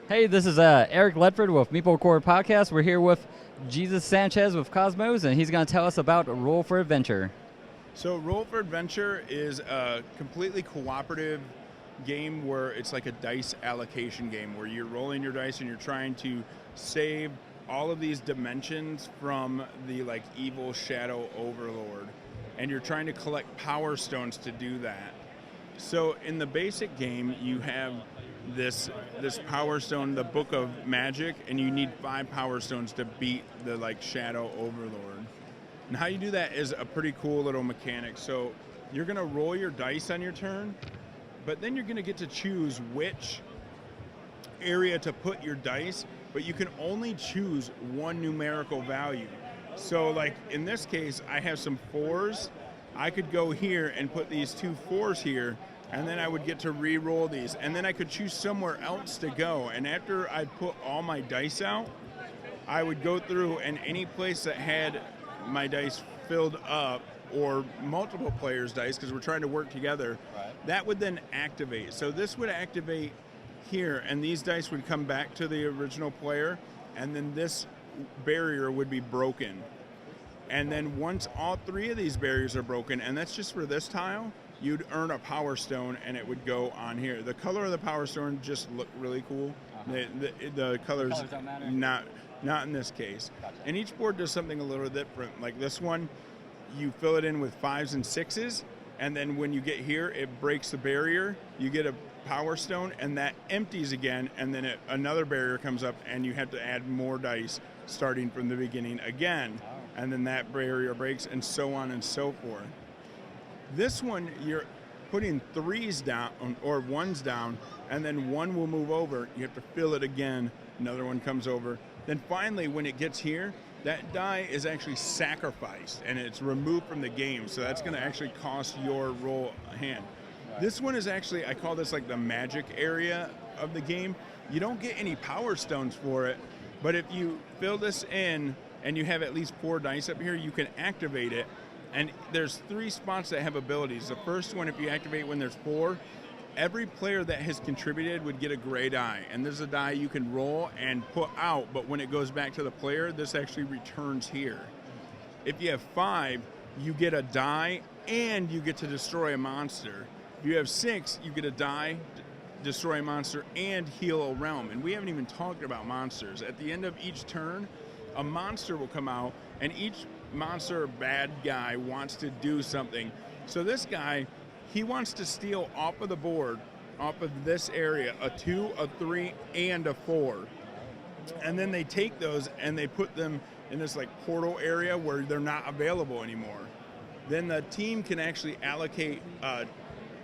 Hey, this is Eric Ledford with MeepleCore Podcast. We're here with Jesus Sanchez with KOSMOS, and he's going to tell us about Roll for Adventure. So Roll for Adventure is a completely cooperative game where it's like a dice allocation game where you're rolling your dice and you're trying to save all of these dimensions from the like evil shadow overlord, and you're trying to collect power stones to do that. So in the basic game you have this power stone, the Book of Magic, and you need 5 power stones to beat the like shadow overlord. And how you do that is a pretty cool little mechanic. So you're going to roll your dice on your turn, but then you're going to get to choose which area to put your dice, but you can only choose one numerical value. So like in this case, I have some 4s. I could go here and put these 2 4s here, and then I would get to re-roll these, and then I could choose somewhere else to go. And after I put all my dice out, I would go through, and any place that had my dice filled up, or multiple players' dice, because we're trying to work together, that would then activate. So this would activate here, and these dice would come back to the original player, and then this barrier would be broken. And then once all 3 of these barriers are broken, and that's just for this tile, you'd earn a power stone, and it would go on here. The color of the power stone just look really cool. The colors don't matter? Not in this case. Gotcha. And each board does something a little different. Like this one, you fill it in with 5s and 6s, and then when you get here, it breaks the barrier. You get a power stone, and that empties again, and then another barrier comes up, and you have to add more dice starting from the beginning again. And then that barrier breaks, and so on and so forth. This one, you're putting 3s down or 1s down, and then 1 will move over. You have to fill it again. Another one comes over. Then finally, when it gets here, that die is actually sacrificed, and it's removed from the game. So that's going to actually cost your roll a hand. This one is actually, I call this like the magic area of the game. You don't get any power stones for it, but if you fill this in and you have at least 4 dice up here, you can activate it. And there's 3 spots that have abilities. The first one, if you activate when there's 4, every player that has contributed would get a gray die. And there's a die you can roll and put out, but when it goes back to the player, this actually returns here. If you have 5, you get a die and you get to destroy a monster. If you have 6, you get a die, destroy a monster, and heal a realm. And we haven't even talked about monsters. At the end of each turn, a monster will come out, and each monster or bad guy wants to do something. So this guy, he wants to steal off of the board, off of this area, a 2, a 3, and a 4. And then they take those and they put them in this like portal area where they're not available anymore. Then the team can actually allocate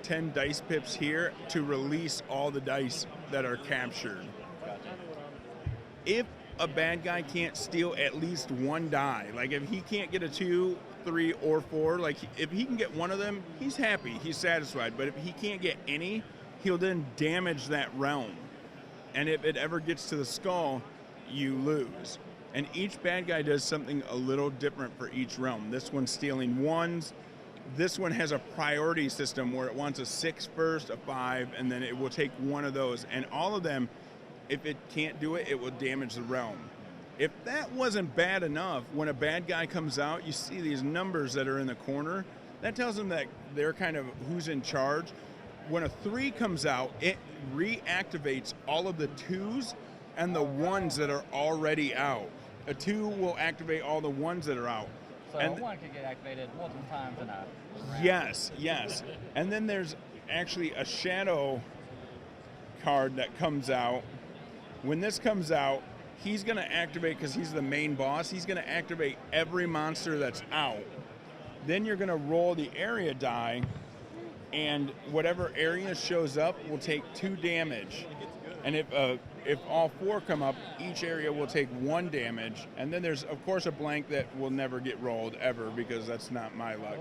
10 dice pips here to release all the dice that are captured. If a bad guy can't steal at least 1 die, like if he can't get a 2, 3, or 4, like if he can get one of them, he's happy, he's satisfied. But if he can't get any, he'll then damage that realm. And if it ever gets to the skull, you lose. And each bad guy does something a little different for each realm. This one's stealing 1s. This one has a priority system where it wants a 6 first, a 5, and then it will take one of those. And all of them, if it can't do it, it will damage the realm. If that wasn't bad enough, when a bad guy comes out, you see these numbers that are in the corner. That tells them that they're kind of who's in charge. When a 3 comes out, it reactivates all of the 2s and the 1s that are already out. A 2 will activate all the 1s that are out. So and 1 can get activated multiple times in a round. Yes. And then there's actually a shadow card that comes out. When this comes out, he's going to activate, because he's the main boss, he's going to activate every monster that's out. Then you're going to roll the area die, and whatever area shows up will take 2 damage. And if all 4 come up, each area will take 1 damage. And then there's, of course, a blank that will never get rolled ever, because that's not my luck.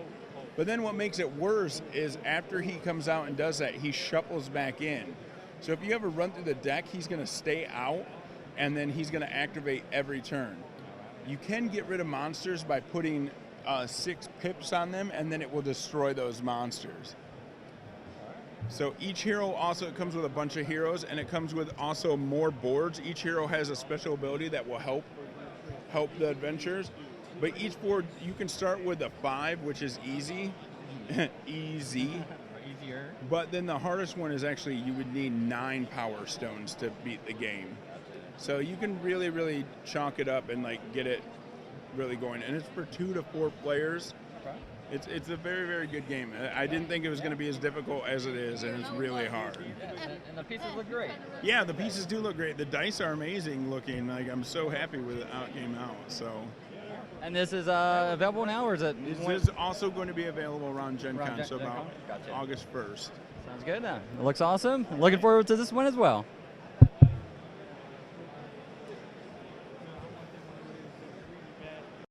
But then what makes it worse is after he comes out and does that, he shuffles back in. So if you ever run through the deck, he's going to stay out, and then he's going to activate every turn. You can get rid of monsters by putting 6 pips on them, and then it will destroy those monsters. So each hero also comes with a bunch of heroes, and it comes with also more boards. Each hero has a special ability that will help the adventurers. But each board, you can start with a 5, which is easy. Easy. Easier. But then the hardest one is actually you would need 9 power stones to beat the game. So you can really, really chalk it up and like get it really going. And it's for 2 to 4 players. Okay. It's a very, very good game. I didn't think it was going to be as difficult as it is, and it's really hard. And the pieces look great. Yeah, the pieces do look great. The dice are amazing looking. Like, I'm so happy with it game out. So. And this is available now, or is it? This is also going to be available around Gen Con, so Gen about Con? Gotcha. August 1st. Sounds good. It looks awesome. Looking forward to this one as well.